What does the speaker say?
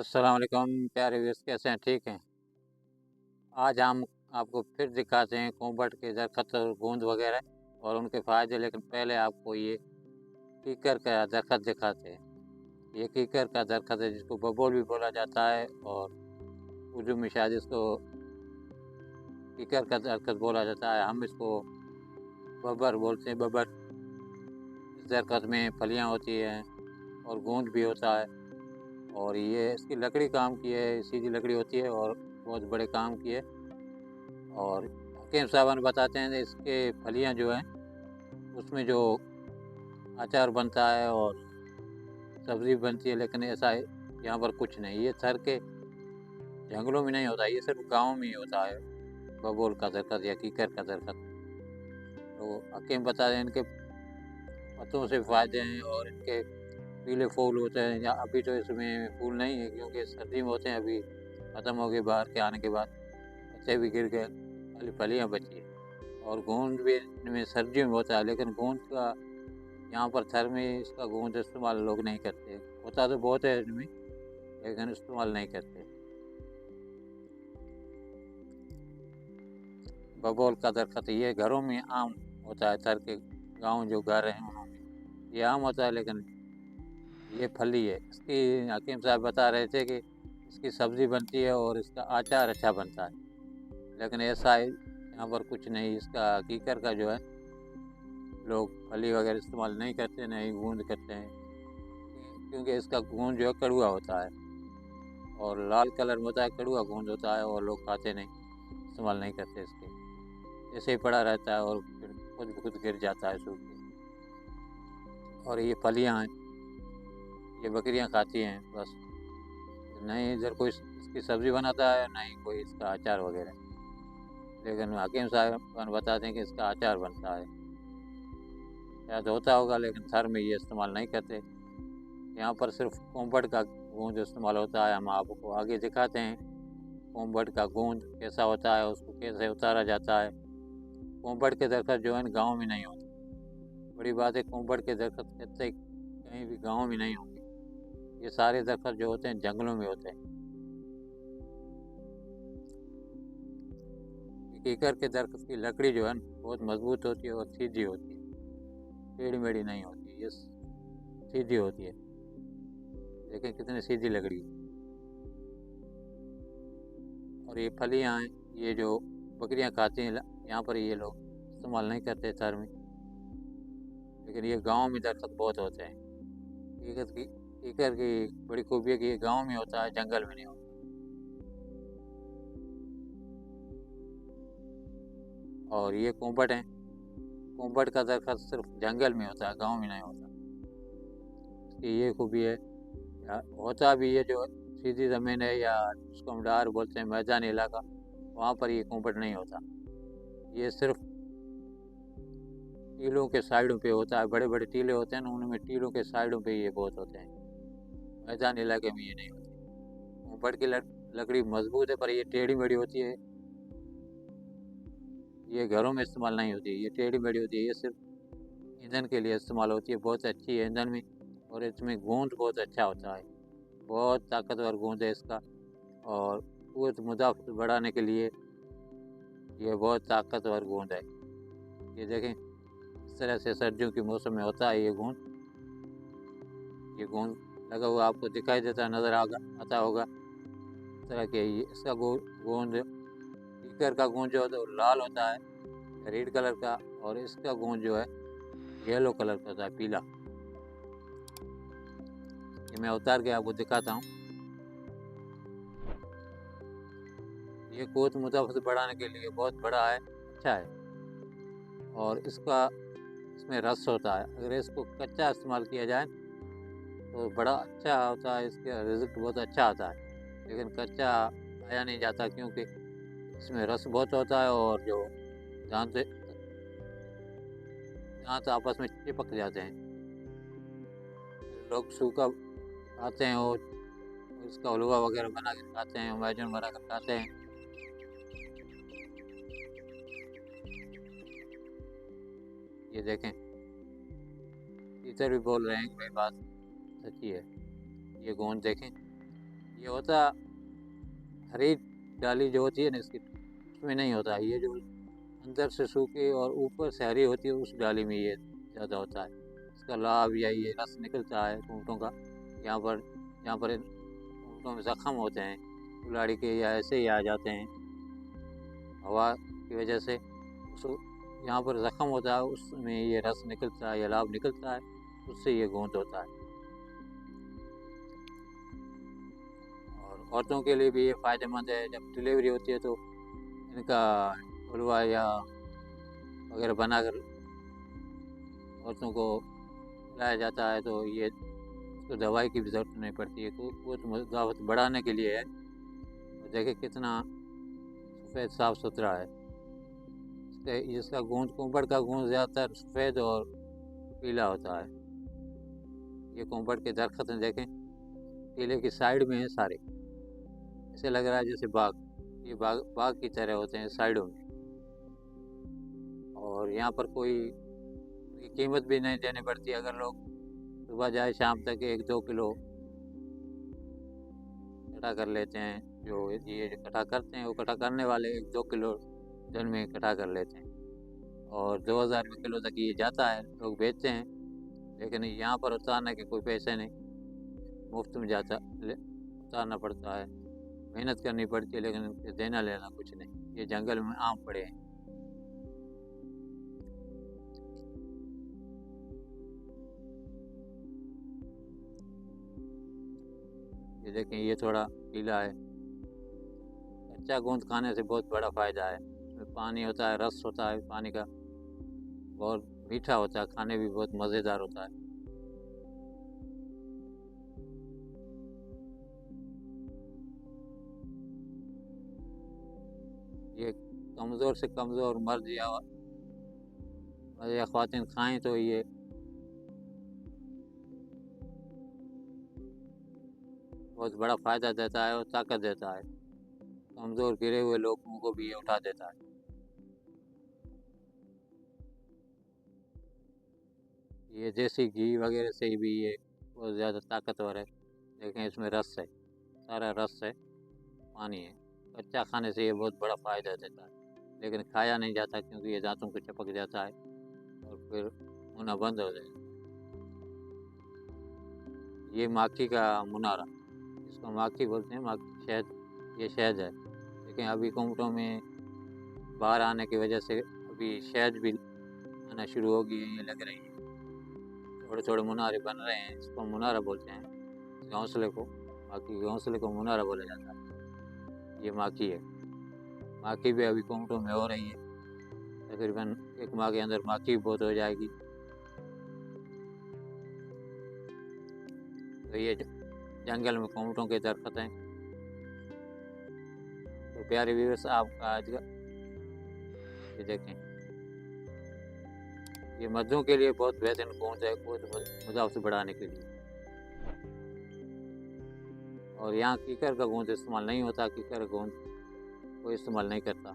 अस्सलाम वालेकुम प्यारे व्यूअर्स, कैसे हैं? ठीक हैं। आज हम आपको फिर दिखाते हैं कोंबट के दरख्त और गोंद वगैरह और उनके फ़ायदे, लेकिन पहले आपको ये कीकर का दरख्त दिखाते हैं। ये कीकर का दरख्त है जिसको बबूल भी बोला जाता है और उर्दू में शायद इसको कीकर का दरख्त बोला जाता है। हम इसको बबर बोलते हैं। बबर, इस दरख्त में फलियाँ होती हैं और गोंद भी होता है और ये इसकी लकड़ी काम की है, सीधी लकड़ी होती है और बहुत बड़े काम की है। और हकीम साहबान बताते हैं कि इसके फलियाँ जो हैं उसमें जो अचार बनता है और सब्ज़ी बनती है, लेकिन ऐसा है यहाँ पर कुछ नहीं। ये थर के जंगलों में नहीं होता, ये सिर्फ़ गाँव में ही होता है, बबूल का दरख़्त या कीकर का दरख़्त। तो हकीम बताते हैं इनके पत्तों से फ़ायदे हैं और इनके पीले फूल होते हैं। या अभी तो इसमें फूल नहीं है क्योंकि सर्दी में होते हैं, अभी ख़त्म हो गए बाहर के आने के बाद, पत्ते भी गिर गए, खाली फलियाँ बची हैं। और गोंद भी इनमें सर्दियों में होता है, लेकिन गोंद का यहाँ पर थर में इसका गोंद इस्तेमाल लोग नहीं करते। होता तो बहुत है इनमें, लेकिन इस्तेमाल नहीं करते। बबूल का दरख़्त ये घरों में आम होता है, थर के गाँव जो घर हैं उन्होंने, ये आम होता है, लेकिन ये फली है। इसकी हकीम साहब बता रहे थे कि इसकी सब्ज़ी बनती है और इसका अचार अच्छा बनता है, लेकिन ऐसा है यहाँ पर कुछ नहीं। इसका कीकर का जो है लोग फली वगैरह इस्तेमाल नहीं करते, ना ही गूँद करते हैं, क्योंकि इसका गूँद जो है कड़वा होता है और लाल कलर में होता है, कड़वा गूँद होता है और लोग खाते नहीं, इस्तेमाल नहीं करते इसके। ऐसे ही पड़ा रहता है और फिर खुद ब खुद गिर जाता है सूख के। और ये फलियाँ हैं, ये बकरियाँ खाती हैं बस। ना ही इधर कोई इसकी सब्ज़ी बनाता है, ना ही कोई इसका अचार वगैरह। लेकिन हकीम साहब बताते हैं कि इसका अचार बनता है। शायद होता होगा, लेकिन थर में ये इस्तेमाल नहीं करते। यहाँ पर सिर्फ़ कोंबड़ का गूँद इस्तेमाल होता है। हम आपको आगे दिखाते हैं कोंबड़ का गूँद कैसा होता है, उसको कैसे उतारा जाता है। कोंबड़ के दरख़्त जो है ना गाँव में नहीं होते। बड़ी बात है, कोंबड़ के दरख़्त कहते कहीं भी गाँव में नहीं होंगे। ये सारे दरख़्त जो होते हैं जंगलों में होते हैं। कीकर के दरख़्त की लकड़ी जो है ना बहुत मज़बूत होती है और सीधी होती है, टेढ़ी-मेढ़ी नहीं होती, ये सीधी होती है। देखें कितनी सीधी लकड़ी है। और ये फलियाँ हैं, ये जो बकरियाँ खाती हैं, यहाँ पर ये लोग इस्तेमाल नहीं करते शहर में, लेकिन ये गाँव में दरख़्त बहुत होते हैं। कीकर की बड़ी खूबी है कि ये गाँव में होता है, जंगल में नहीं होता। और ये कोंबट हैं, कोंबट का दरख़्त सिर्फ़ जंगल में होता है, गाँव में नहीं होता। इसकी ये खूबी है। होता भी ये जो सीधी ज़मीन है या जिसको हम डार बोलते हैं, मैदानी इलाका, वहाँ पर ये कोंबट नहीं होता। ये सिर्फ़ टीलों के साइडों पे होता है, बड़े-बड़े टीले होते हैं ना, उनमें टीलों के साइडों पे ये बहुत होते हैं। मैदानी इलाके में ये नहीं होते। कोंबट की लकड़ी मज़बूत है, पर ये टेढ़ी-मेढ़ी होती है। ये घरों में इस्तेमाल नहीं होती, ये टेढ़ी-मेढ़ी होती है। ये सिर्फ़ ईंधन के लिए इस्तेमाल होती है, बहुत अच्छी है ईंधन में। और इसमें गोंद बहुत अच्छा होता है, बहुत ताकतवर गोंद है इसका। और क़ुव्वत मुदाफ़अत बढ़ाने के लिए ये बहुत ताकतवर गोंद है। ये देखें इस तरह से सर्दियों के मौसम में होता है ये गोंद लगा हुआ आपको दिखाई देता नज़र आता होगा। इस तरह के ये इसका गोंद कीकर का गोंद जो होता है वो लाल होता है, रेड कलर का, और इसका गोंद जो है येलो कलर का होता है, पीला। ये मैं उतार के आपको दिखाता हूँ। ये क़ुव्वत मुदाफ़अत बढ़ाने के लिए बहुत बड़ा है, अच्छा है। और इसमें रस होता है। अगर इसको कच्चा इस्तेमाल किया जाए तो बड़ा अच्छा होता है, इसका रिज़ल्ट बहुत अच्छा आता है। लेकिन कच्चा खाया नहीं जाता क्योंकि इसमें रस बहुत होता है और जो दाँत आपस में चिपक जाते हैं। लोग सूखा खाते हैं और इसका हलवा वगैरह बना के खाते हैं, अमेज़न बना कर खाते हैं। ये देखें, टीचर भी बोल रहे हैं कि भाई बात सच्ची है। ये गोंद देखें, ये होता हरी डाली जो होती है ना इसकी, उसमें नहीं होता। ये जो अंदर से सूखी और ऊपर से हरी होती है उस डाली में ये ज़्यादा होता है। इसका लाभ यही है, रस निकलता है कुमटों का। यहाँ पर कुमटों में ज़ख्म होते हैं कुल्हाड़ी के या ऐसे ही आ जाते हैं हवा की वजह से, उस यहाँ पर ज़ख्म होता है उसमें ये रस निकलता है या लाभ निकलता है, उससे ये गोंद होता है। और औरतों के लिए भी ये फ़ायदेमंद है। जब डिलीवरी होती है तो इनका हलवा या वगैरह बनाकर औरतों को खिलाया जाता है, तो ये उसको दवाई की भी ज़रूरत नहीं पड़ती है। वो तो दावत बढ़ाने के लिए है। और देखिए कितना सफ़ेद साफ़ सुथरा है। इसका गूंद, कुंभड़ का गूंद ज़्यादातर सफ़ेद और पीला होता है। ये कुंभड़ के दरख्त हैं, देखें किले की साइड में है सारे, ऐसे लग रहा है जैसे बाग। ये बाग की तरह होते हैं साइडों में। और यहाँ पर कोई की कीमत भी नहीं देनी पड़ती। अगर लोग सुबह जाए शाम तक 1-2 किलो इकट्ठा कर लेते हैं, जो ये इकट्ठा करते हैं वो इकट्ठा करने वाले 1-2 किलो दिन में इकट्ठा कर लेते हैं और 2000 रुपये किलो तक ये जाता है, लोग बेचते हैं। लेकिन यहाँ पर उतारने के कोई पैसे नहीं, मुफ्त में उतारना पड़ता है, मेहनत करनी पड़ती है, लेकिन देना लेना कुछ नहीं। ये जंगल में आम पड़े हैं। ये देखें ये थोड़ा पीला है। कच्चा गोंद खाने से बहुत बड़ा फ़ायदा है। इसमें पानी होता है, रस होता है पानी का, बहुत मीठा होता है, खाने भी बहुत मज़ेदार होता है। ये कमज़ोर से कमज़ोर मर्द या ख़वातीन खाएं तो ये बहुत बड़ा फ़ायदा देता है और ताकत देता है। कमज़ोर गिरे हुए लोगों को भी ये उठा देता है। ये देसी घी वगैरह से भी ये बहुत ज़्यादा ताकतवर है। देखें इसमें रस है, सारा रस है, पानी है। कच्चा खाने से ये बहुत बड़ा फ़ायदा देता है, लेकिन खाया नहीं जाता क्योंकि ये दांतों को चिपक जाता है और फिर मुना बंद हो जाएगा। ये माखी का मुनारा, इसको माखी बोलते हैं, माखी शहद, ये शहद है। लेकिन अभी कुमटों में बाढ़ आने की वजह से अभी शहद भी आना शुरू हो गई है, ये लग रही है। थोड़े थोड़े मुनारे बन रहे हैं, इसको मुनारा बोलते हैं घोंसले को। माखी के घोंसले को मुनारा बोला जाता है। ये माखी है। माखी भी अभी कुमटों में हो रही है, तकरीबन 1 माह के अंदर माखी भी बहुत हो जाएगी। तो ये जंगल में कुमटों के दरख्त हैं। तो प्यारे व्यूअर्स, आपका आज का ये देखें, ये मर्दों के लिए बहुत बेहतरीन गोंद है, मुदावत बढ़ाने के लिए। और यहाँ कीकर का गोंद इस्तेमाल नहीं होता, कीकर का गोंद कोई इस्तेमाल नहीं करता।